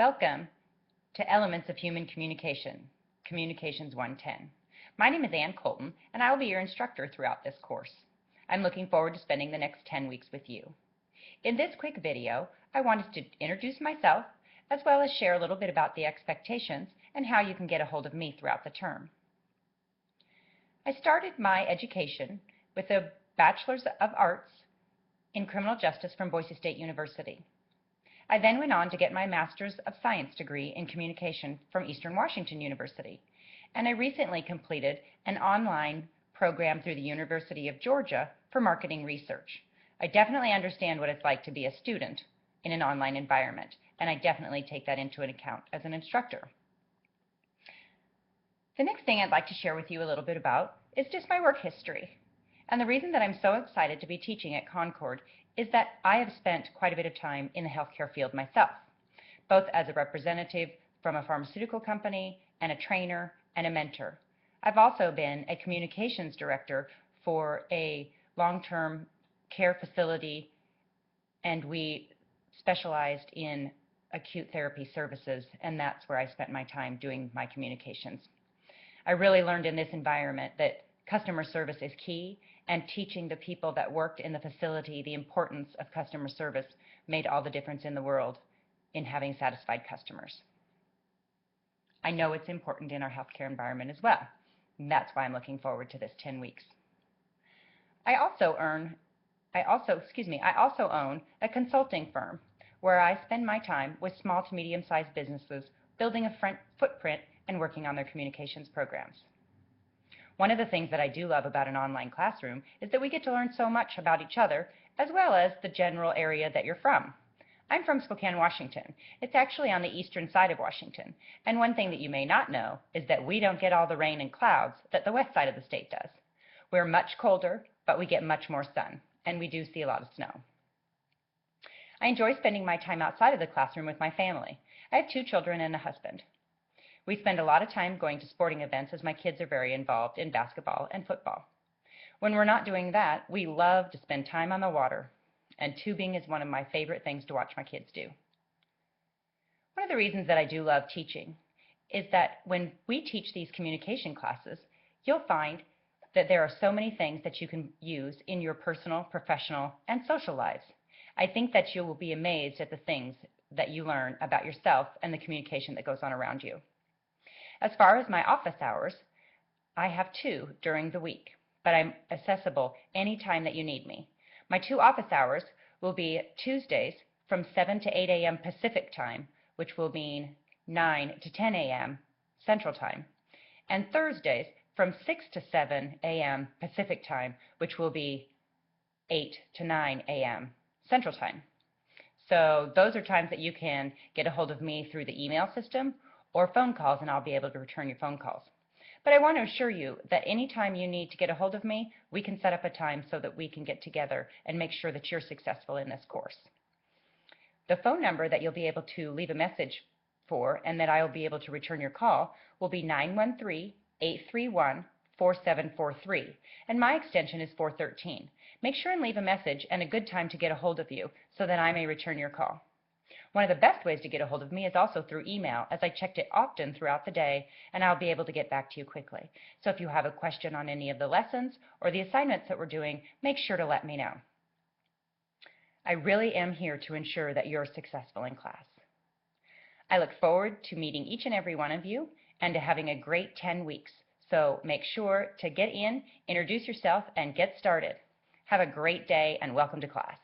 Welcome to Elements of Human Communication, Communications 110. My name is Ann Colton, and I will be your instructor throughout this course. I'm looking forward to spending the next 10 weeks with you. In this quick video, I wanted to introduce myself, as well as share a little bit about the expectations and how you can get a hold of me throughout the term. I started my education with a Bachelor's of Arts in Criminal Justice from Boise State University. I then went on to get my Master's of Science degree in Communication from Eastern Washington University, and I recently completed an online program through the University of Georgia for marketing research. I definitely understand what it's like to be a student in an online environment, and I definitely take that into account as an instructor. The next thing I'd like to share with you a little bit about is just my work history. And the reason that I'm so excited to be teaching at Concord is that I have spent quite a bit of time in the healthcare field myself, both as a representative from a pharmaceutical company and a trainer and a mentor. I've also been a communications director for a long-term care facility, and we specialized in acute therapy services, and that's where I spent my time doing my communications. I really learned in this environment that customer service is key, and teaching the people that worked in the facility the importance of customer service made all the difference in the world in having satisfied customers. I know it's important in our healthcare environment as well, and that's why I'm looking forward to this 10 weeks. I also own a consulting firm where I spend my time with small to medium-sized businesses building a footprint and working on their communications programs. One of the things that I do love about an online classroom is that we get to learn so much about each other, as well as the general area that you're from. I'm from Spokane, Washington. It's actually on the eastern side of Washington. And one thing that you may not know is that we don't get all the rain and clouds that the west side of the state does. We're much colder, but we get much more sun, and we do see a lot of snow. I enjoy spending my time outside of the classroom with my family. I have 2 children and a husband. We spend a lot of time going to sporting events as my kids are very involved in basketball and football. When we're not doing that, we love to spend time on the water, and tubing is one of my favorite things to watch my kids do. One of the reasons that I do love teaching is that when we teach these communication classes, you'll find that there are so many things that you can use in your personal, professional, and social lives. I think that you will be amazed at the things that you learn about yourself and the communication that goes on around you. As far as my office hours, I have 2 during the week, but I'm accessible anytime that you need me. My 2 office hours will be Tuesdays from 7 to 8 a.m. Pacific time, which will mean 9 to 10 a.m. Central time, and Thursdays from 6 to 7 a.m. Pacific time, which will be 8 to 9 a.m. Central time. So those are times that you can get a hold of me through the email system or phone calls, and I'll be able to return your phone calls. But I want to assure you that anytime you need to get a hold of me, we can set up a time so that we can get together and make sure that you're successful in this course. The phone number that you'll be able to leave a message for and that I'll be able to return your call will be 913-831-4743, and my extension is 413. Make sure and leave a message and a good time to get a hold of you so that I may return your call. One of the best ways to get a hold of me is also through email, as I check it often throughout the day, and I'll be able to get back to you quickly. So if you have a question on any of the lessons or the assignments that we're doing, make sure to let me know. I really am here to ensure that you're successful in class. I look forward to meeting each and every one of you and to having a great 10 weeks. So make sure to get in, introduce yourself, and get started. Have a great day, and welcome to class.